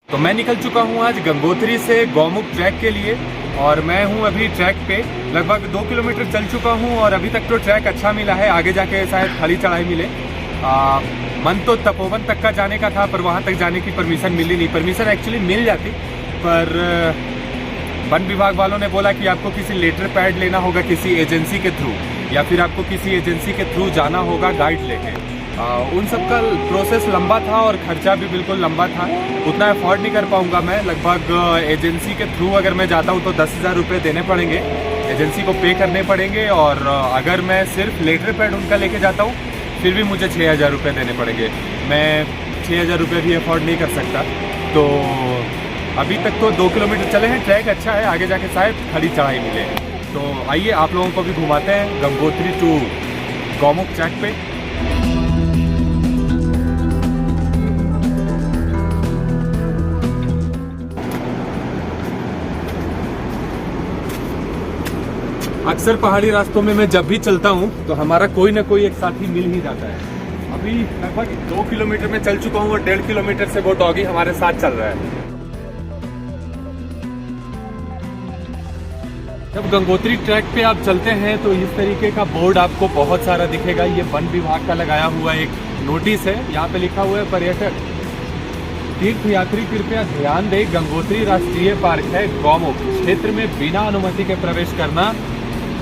तो मैं निकल चुका हूँ आज गंगोत्री से गौमुख ट्रैक के लिए और मैं हूँ अभी ट्रैक पे लगभग 2 किलोमीटर चल चुका हूँ और अभी तक तो ट्रैक अच्छा मिला है। आगे जाके शायद खाली चढ़ाई मिले। मन तो तपोवन तक का जाने का था पर वहाँ तक जाने की परमिशन मिली नहीं। परमिशन एक्चुअली मिल जाती पर वन विभाग वालों ने बोला कि आपको किसी लेटर पैड लेना होगा किसी एजेंसी के थ्रू या फिर आपको किसी एजेंसी के थ्रू जाना होगा गाइड लेके। उन सब का प्रोसेस लंबा था और खर्चा भी बिल्कुल लंबा था। उतना अफोर्ड नहीं कर पाऊंगा मैं। लगभग एजेंसी के थ्रू अगर मैं जाता हूँ तो 10,000 रुपये देने पड़ेंगे, एजेंसी को पे करने पड़ेंगे। और अगर मैं सिर्फ लेटर पैड उनका लेके जाता हूँ फिर भी मुझे 6,000 रुपये देने पड़ेंगे। मैं 6,000 रुपये भी अफोर्ड नहीं कर सकता। तो अभी तक तो 2 किलोमीटर चले हैं। ट्रैक अच्छा है, आगे जाके शायद खड़ी चढ़ाई मिले। तो आइए आप लोगों को भी घुमाते हैं गंगोत्री टू गौमुख ट्रैक पे। अक्सर पहाड़ी रास्तों में मैं जब भी चलता हूँ तो हमारा कोई ना कोई एक साथी मिल ही जाता है। अभी लगभग 2 किलोमीटर में चल चुका हूँ और 1.5 किलोमीटर से वो डॉगी हमारे साथ चल रहा है। जब गंगोत्री ट्रैक पे आप चलते हैं तो इस तरीके का बोर्ड आपको बहुत सारा दिखेगा। ये वन विभाग का लगाया हुआ एक नोटिस है। यहाँ पे लिखा हुआ है पर्यटक तीर्थयात्री कृपया ध्यान दें, गंगोत्री राष्ट्रीय पार्क है, गौमुख क्षेत्र में बिना अनुमति के प्रवेश करना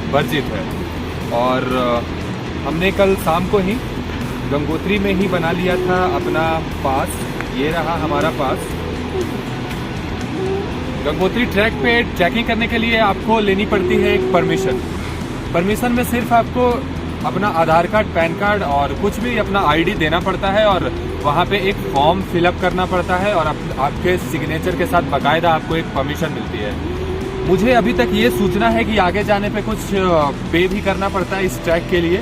वर्जित है। और हमने कल शाम को ही गंगोत्री में ही बना लिया था अपना पास। ये रहा हमारा पास। गंगोत्री ट्रैक पे ट्रैकिंग करने के लिए आपको लेनी पड़ती है एक परमिशन। परमिशन में सिर्फ आपको अपना आधार कार्ड, पैन कार्ड और कुछ भी अपना आईडी देना पड़ता है और वहाँ पे एक फॉर्म फिलअप करना पड़ता है और आपके सिग्नेचर के साथ बाकायदा आपको एक परमिशन मिलती है। मुझे अभी तक ये सूचना है कि आगे जाने पे कुछ पे भी करना पड़ता है इस ट्रैक के लिए।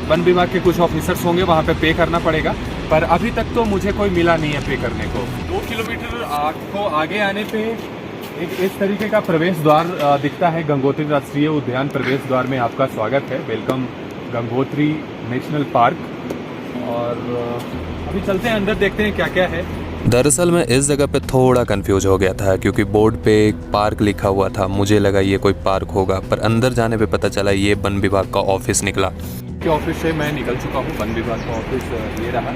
वन विभाग के कुछ ऑफिसर्स होंगे, वहाँ पे पे करना पड़ेगा। पर अभी तक तो मुझे कोई मिला नहीं है पे करने को। 2 किलोमीटर आपको आगे आने पे एक इस तरीके का प्रवेश द्वार दिखता है। गंगोत्री राष्ट्रीय उद्यान प्रवेश द्वार में आपका स्वागत है। Welcome Gangotri national park. और अभी चलते हैं अंदर, देखते हैं क्या क्या है। दरअसल मैं इस जगह पे थोड़ा कंफ्यूज हो गया था क्योंकि बोर्ड पे एक पार्क लिखा हुआ था। मुझे लगा ये कोई पार्क होगा, पर अंदर जाने पे पता चला ये वन विभाग का ऑफिस निकला। के ऑफिस से मैं निकल चुका हूँ। वन विभाग का ऑफिस ये रहा।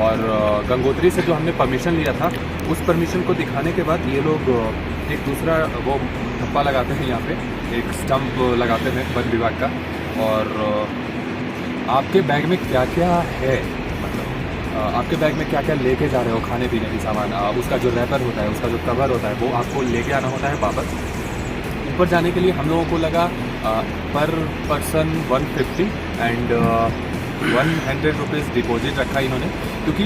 और गंगोत्री से जो हमने परमिशन लिया था उस परमिशन को दिखाने के बाद ये लोग एक दूसरा वो ठप्पा लगाते हैं, यहाँ पे एक स्टंप लगाते हैं वन विभाग का। और आपके बैग में क्या क्या है, मतलब आपके बैग में क्या क्या लेके जा रहे हो, खाने पीने की सामान, उसका जो रैपर होता है, उसका जो कवर होता है, वो आपको लेके आना होता है वापस। ऊपर जाने के लिए हम लोगों को लगा पर पर्सन 150 एंड 100 रुपीज़ डिपॉजिट रखा इन्होंने, क्योंकि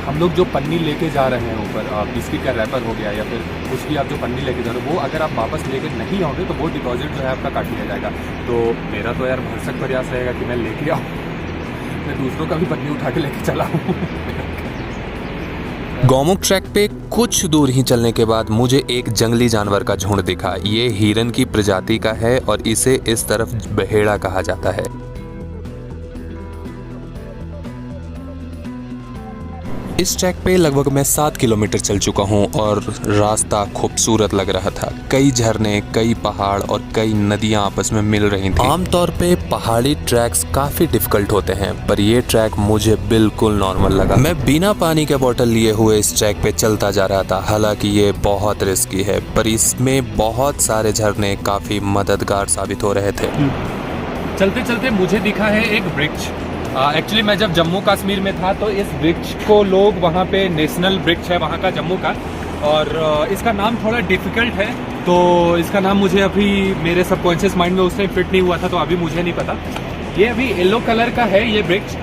हम लोग जो पन्नी लेके जा रहे हैं ऊपर, बिस्किट का रैपर हो गया या फिर कुछ भी आप जो पन्नी लेके जा रहे हो, वो अगर आप वापस लेके नहीं आओगे तो वो डिपॉजिट जो है आपका काट लिया जाएगा। तो मेरा तो यार भरसक प्रयास रहेगा कि मैं लेके आऊँ, मैं दूसरों का भी पन्नी उठा के लेके चला हूँ। गौमुख ट्रैक पे कुछ दूर ही चलने के बाद मुझे एक जंगली जानवर का झुंड दिखा। ये हिरन की प्रजाति का है और इसे इस तरफ बहेड़ा कहा जाता है। इस ट्रैक पे लगभग मैं 7 किलोमीटर चल चुका हूँ और रास्ता खूबसूरत लग रहा था। कई झरने, कई पहाड़ और कई नदियाँ आपस में मिल रही थी। आमतौर पे पहाड़ी ट्रैक्स काफी डिफिकल्ट होते हैं, पर ये ट्रैक मुझे बिल्कुल नॉर्मल लगा। मैं बिना पानी के बोतल लिए हुए इस ट्रैक पे चलता जा रहा था। हालांकि ये बहुत रिस्की है, पर इसमें बहुत सारे झरने काफी मददगार साबित हो रहे थे। चलते चलते मुझे दिखा है एक वृक्ष। एक्चुअली मैं जब जम्मू कश्मीर में था तो इस वृक्ष को लोग वहाँ पे नेशनल वृक्ष है वहाँ का, जम्मू का, और इसका नाम थोड़ा डिफिकल्ट है। तो इसका नाम मुझे अभी मेरे सबकॉन्शियस माइंड में उस टाइम फिट नहीं हुआ था, तो अभी मुझे नहीं पता। ये अभी येलो कलर का है ये वृक्ष।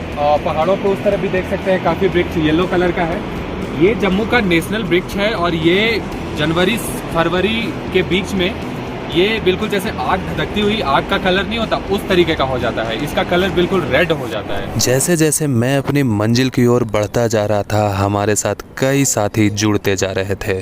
पहाड़ों पे उस तरफ भी देख सकते हैं काफ़ी वृक्ष येलो कलर का है। ये जम्मू का नेशनल वृक्ष है और ये जनवरी फरवरी के बीच में ये बिल्कुल जैसे आग धधकती हुई आग का कलर नहीं होता उस तरीके का हो जाता है। इसका कलर बिल्कुल रेड हो जाता है। जैसे जैसे मैं अपनी मंजिल की ओर बढ़ता जा रहा था, हमारे साथ कई साथी जुड़ते जा रहे थे।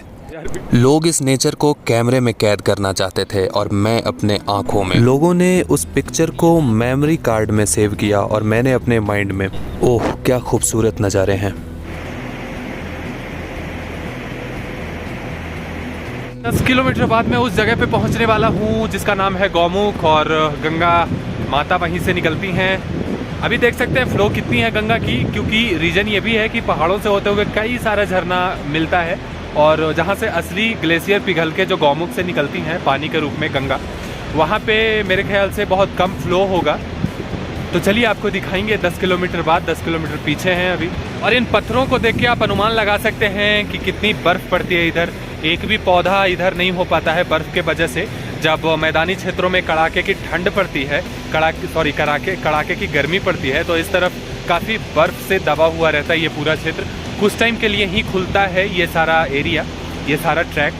लोग इस नेचर को कैमरे में कैद करना चाहते थे और मैं अपने आंखों में। लोगों ने उस पिक्चर को मेमोरी कार्ड में सेव किया और मैंने अपने माइंड में, ओह क्या खूबसूरत नज़ारे हैं। 10 किलोमीटर बाद मैं उस जगह पे पहुंचने वाला हूं जिसका नाम है गौमुख, और गंगा माता वहीं से निकलती हैं। अभी देख सकते हैं फ्लो कितनी है गंगा की, क्योंकि रीजन ये भी है कि पहाड़ों से होते हुए कई सारा झरना मिलता है, और जहाँ से असली ग्लेशियर पिघल के जो गौमुख से निकलती हैं पानी के रूप में गंगा, वहाँ पे मेरे ख्याल से बहुत कम फ्लो होगा। तो चलिए आपको दिखाएंगे 10 किलोमीटर बाद, 10 किलोमीटर पीछे हैं अभी। और इन पत्थरों को देख के आप अनुमान लगा सकते हैं कि कितनी बर्फ़ पड़ती है इधर। एक भी पौधा इधर नहीं हो पाता है बर्फ़ के वजह से। जब मैदानी क्षेत्रों में कड़ाके की ठंड पड़ती है, कड़ाके की गर्मी पड़ती है, तो इस तरफ काफ़ी बर्फ़ से दबा हुआ रहता है ये पूरा क्षेत्र। कुछ टाइम के लिए ही खुलता है ये सारा एरिया, ये सारा ट्रैक।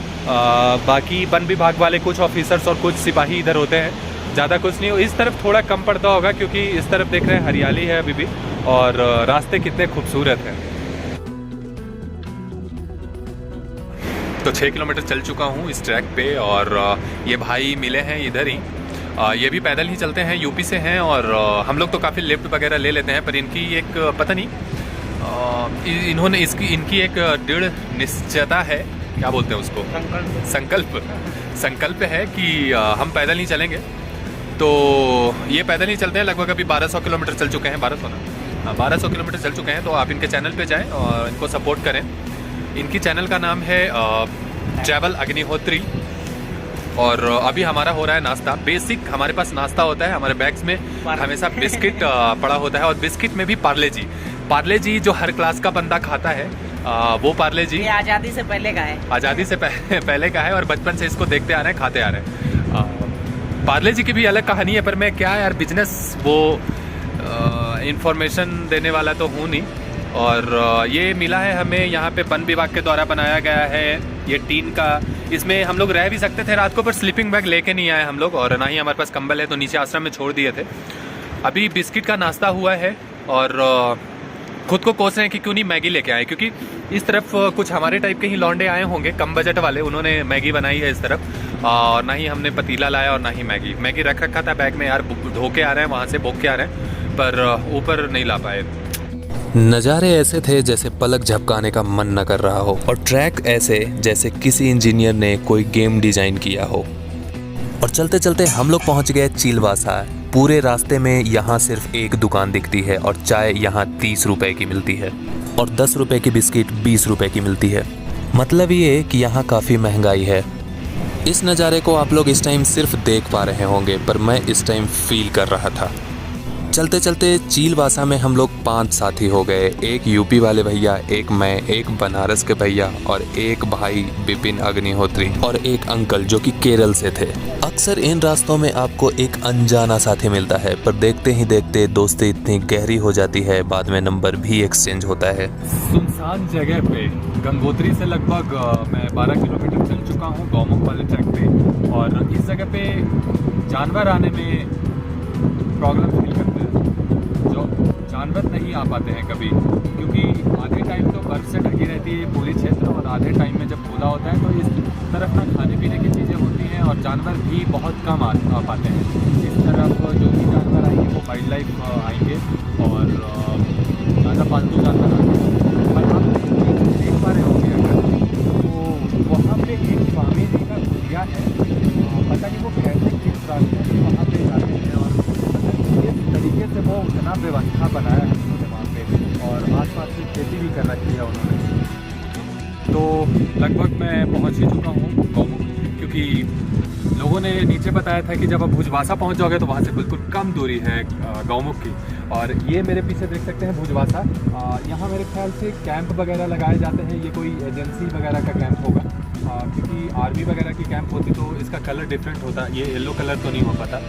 बाकी वन विभाग वाले कुछ ऑफिसर्स और कुछ सिपाही इधर होते हैं, ज़्यादा कुछ नहीं। इस तरफ थोड़ा कम पड़ता होगा क्योंकि इस तरफ देख रहे हैं हरियाली है अभी भी, और रास्ते कितने खूबसूरत हैं। तो 6 किलोमीटर चल चुका हूँ इस ट्रैक पे, और ये भाई मिले हैं इधर ही। ये भी पैदल ही चलते हैं, यूपी से हैं, और हम लोग तो काफ़ी लिफ्ट वगैरह ले लेते हैं, पर इनकी एक पता नहीं, इन्होंने इनकी एक दृढ़ निश्चयता है, क्या बोलते हैं उसको, संकल्प है कि हम पैदल ही चलेंगे। तो ये पैदल ही चलते हैं। लगभग अभी 1200 किलोमीटर चल चुके हैं, 1200 किलोमीटर चल चुके हैं। तो आप इनके चैनल पे जाएं और इनको सपोर्ट करें। इनकी चैनल का नाम है ट्रैवल अग्निहोत्री, और अभी हमारा हो रहा है नाश्ता। बेसिक हमारे पास नाश्ता होता है, हमारे बैग्स में हमेशा बिस्किट पड़ा होता है, और बिस्किट में भी पार्ले जी जो हर क्लास का बंदा खाता है, वो पार्ले जी आज़ादी से पहले का है, आज़ादी से पहले का है, और बचपन से इसको देखते आ रहे हैं, खाते आ रहे हैं। पार्ले जी की भी अलग कहानी है, पर मैं क्या यार बिजनेस वो इंफॉर्मेशन देने वाला तो हूँ नहीं। और ये मिला है हमें यहाँ पे वन विभाग के द्वारा बनाया गया है, ये टीन का। इसमें हम लोग रह भी सकते थे रात को, पर स्लीपिंग बैग लेके नहीं आए हम लोग, और ना ही हमारे पास कंबल है, तो नीचे आश्रम में छोड़ दिए थे। अभी बिस्किट का नाश्ता हुआ है, और खुद को कोस रहे हैं कि क्यों नहीं मैगी लेके आए, क्योंकि इस तरफ कुछ हमारे टाइप के ही लौंडे आए होंगे, कम बजट वाले, उन्होंने मैगी बनाई है इस तरफ। और ना ही हमने पतीला लाया और ना ही मैगी रख रखा था बैग में। यार धो के आ रहे हैं, वहाँ से भोग के आ रहे हैं, पर ऊपर नहीं ला पाए। नज़ारे ऐसे थे जैसे पलक झपकाने का मन न कर रहा हो, और ट्रैक ऐसे जैसे किसी इंजीनियर ने कोई गेम डिजाइन किया हो। और चलते चलते हम लोग पहुंच गए चीलवासा। पूरे रास्ते में यहाँ सिर्फ एक दुकान दिखती है, और चाय यहाँ 30 रुपए की मिलती है, और 10 रुपए की बिस्किट 20 रुपए की मिलती है। मतलब ये कि यहाँ काफ़ी महंगाई है। इस नज़ारे को आप लोग इस टाइम सिर्फ देख पा रहे होंगे, पर मैं इस टाइम फील कर रहा था। चलते चलते चीलवासा में हम लोग 5 साथी हो गए। एक यूपी वाले भैया, एक मैं, एक बनारस के भैया, और एक भाई विपिन अग्निहोत्री, और एक अंकल जो कि केरल से थे। अक्सर इन रास्तों में आपको एक अनजाना साथी मिलता है, पर देखते ही देखते दोस्ती इतनी गहरी हो जाती है, बाद में नंबर भी एक्सचेंज होता है। सुनसान जगह पे गंगोत्री से लगभग मैं 12 किलोमीटर चल चुका हूँ गौमुख वाले ट्रैक पे, और इस जगह पे जानवर आने में प्रॉब्लम फील करते हैं। जो जानवर नहीं आ पाते हैं कभी, क्योंकि आधे टाइम तो बर्फ से ढकी रहती है पूरी क्षेत्र, और आधे टाइम में जब खुला होता है तो इस तरफ ना खाने पीने की चीज़ें होती हैं, और जानवर भी बहुत कम आ पाते हैं। इस तरफ जो भी जानवर आएंगे वो वाइल्ड लाइफ आएंगे, और ज़्यादा पालतू जानवर आएंगे। पर आप देख पा रहे होंगे अगर, तो वहाँ पे एक स्वामी जी का गुड़िया है, पता नहीं वो कैसे किस रास्ते से वहाँ पे जाते हैं, और इस तरीके से वो इतना व्यवस्था बनाया है उन्होंने वहाँ पे, और आसपास में खेती भी कर रखी है उन्होंने। तो लगभग मैं पहुँच ही चुका हूँ गौमुख, क्योंकि लोगों ने नीचे बताया था कि जब आप भुजवासा पहुँच जाओगे तो वहाँ से बिल्कुल कम दूरी है गौमुख की। और ये मेरे पीछे देख सकते हैं भुजवासा। यहाँ मेरे ख्याल से कैंप वगैरह लगाए जाते हैं, ये कोई एजेंसी वगैरह का कैंप होगा, क्योंकि आर्मी वगैरह की कैंप होती तो इसका कलर डिफरेंट होता, ये येलो कलर तो नहीं हो पाता।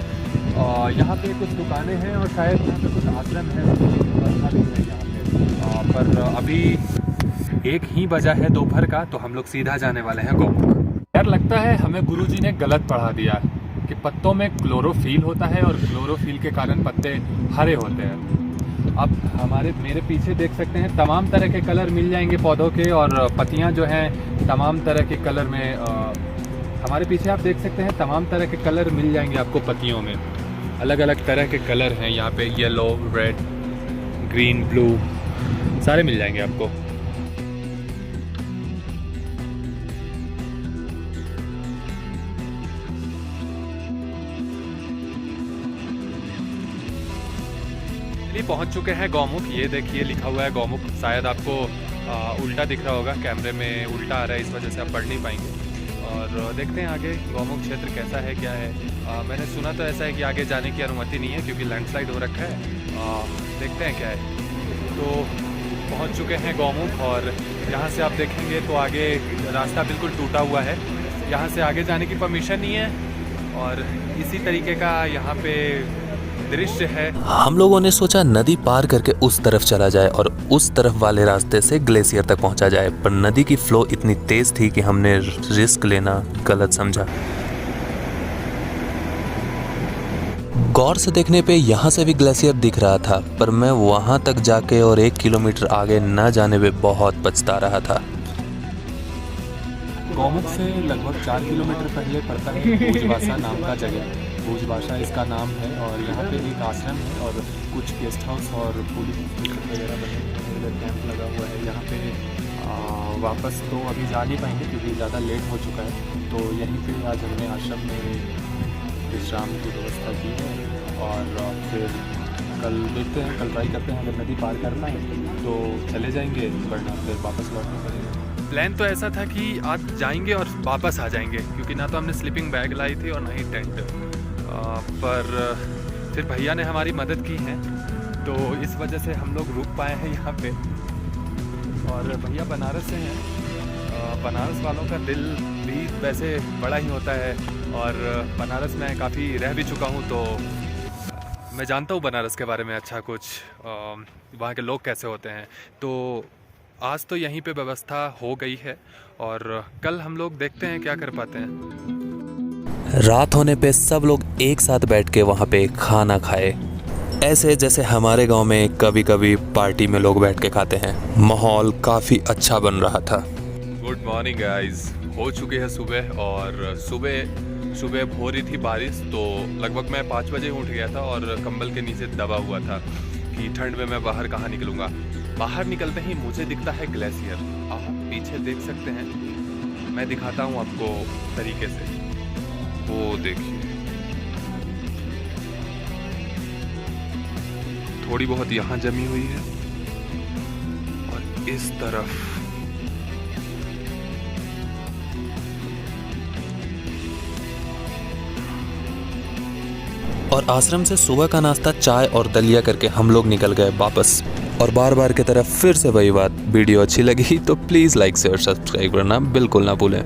यहाँ पे कुछ दुकानें हैं, और शायद यहाँ पे कुछ आश्रम है, व्यवस्था भी है यहाँ पे। पर अभी 1 ही बजा है दोपहर का, तो हम लोग सीधा जाने वाले हैं गौमुख। यार लगता है हमें गुरुजी ने गलत पढ़ा दिया कि पत्तों में क्लोरोफिल होता है, और क्लोरोफिल के कारण पत्ते हरे होते हैं। अब मेरे पीछे देख सकते हैं तमाम तरह के कलर मिल जाएंगे पौधों के, और पत्तियां जो हैं तमाम तरह के कलर में, हमारे पीछे आप देख सकते हैं तमाम तरह के कलर मिल जाएंगे आपको पत्तियों में। अलग अलग तरह के कलर हैं यहाँ पे, येलो, रेड, ग्रीन, ब्लू, सारे मिल जाएंगे आपको। फाइनली पहुंच चुके हैं गौमुख। ये देखिए लिखा हुआ है गौमुख, शायद आपको उल्टा दिख रहा होगा, कैमरे में उल्टा आ रहा है, इस वजह से आप पढ़ नहीं पाएंगे। और देखते हैं आगे गौमुख क्षेत्र कैसा है, क्या है। मैंने सुना तो ऐसा है कि आगे जाने की अनुमति नहीं है क्योंकि लैंडस्लाइड हो रखा है। देखते हैं क्या है। तो पहुंच चुके हैं गौमुख और यहाँ से आप देखेंगे तो आगे रास्ता बिल्कुल टूटा हुआ है, यहाँ से आगे जाने की परमिशन नहीं है। और इसी तरीके का यहाँ पे दृश्य है। हम लोगों ने सोचा नदी पार करके उस तरफ चला जाए और उस तरफ वाले रास्ते से ग्लेशियर तक पहुंचा जाए, पर नदी की फ्लो इतनी तेज थी कि हमने रिस्क लेना गलत समझा। गौर से देखने पे यहाँ से भी ग्लेशियर दिख रहा था, पर मैं वहाँ तक जाके और 1 किलोमीटर आगे न जाने पे बहुत पछता रहा था। गौमुख से लगभग 4 किलोमीटर पहले पड़ता है भोजबासा नाम का जगह। भोजबासा इसका नाम है और यहाँ पे एक आश्रम है और कुछ गेस्ट हाउस और पुलिस वगैरह बने, कैंप लगा हुआ है यहाँ पे। वापस तो अभी जा नहीं पाएंगे क्योंकि ज़्यादा लेट हो चुका है, तो यहीं पे आज हमने आश्रम में विश्राम की व्यवस्था की है। और फिर कल देखते हैं, कल ट्राई करते हैं, अगर नदी पार करना है तो चले जाएंगे, वरना फिर वापस लौटना पड़ेगा। प्लान तो ऐसा था कि आज जाएंगे और वापस आ जाएंगे, क्योंकि ना तो हमने स्लीपिंग बैग लाई थी और ना ही टेंट। पर फिर भैया ने हमारी मदद की है, तो इस वजह से हम लोग रुक पाए हैं यहाँ पे। और भैया बनारस से हैं। बनारस वालों का दिल भी वैसे बड़ा ही होता है और बनारस में काफ़ी रह भी चुका हूँ, तो मैं जानता हूँ बनारस के बारे में अच्छा कुछ, वहाँ के लोग कैसे होते हैं। तो आज तो यहीं पे व्यवस्था हो गई है और कल हम लोग देखते हैं क्या कर पाते हैं। रात होने पे सब लोग एक साथ बैठ के वहाँ पे खाना खाए, ऐसे जैसे हमारे गांव में कभी कभी पार्टी में लोग बैठ के खाते हैं। माहौल काफ़ी अच्छा बन रहा था। गुड मॉर्निंग गाइस, हो चुकी है सुबह और सुबह हो रही थी बारिश, तो लगभग मैं 5 बजे उठ गया था और कंबल के नीचे दबा हुआ था कि ठंड में मैं बाहर कहाँ निकलूँगा। बाहर निकलते ही मुझे दिखता है ग्लेशियर, आप पीछे देख सकते हैं, मैं दिखाता हूँ आपको तरीके से। वो देखिए, थोड़ी बहुत यहाँ जमी हुई है और इस तरफ और आश्रम से सुबह का नाश्ता चाय और दलिया करके हम लोग निकल गए वापस। और बार बार की तरफ फिर से वही बात, वीडियो अच्छी लगी तो प्लीज़ लाइक शेयर सब्सक्राइब करना बिल्कुल ना भूलें।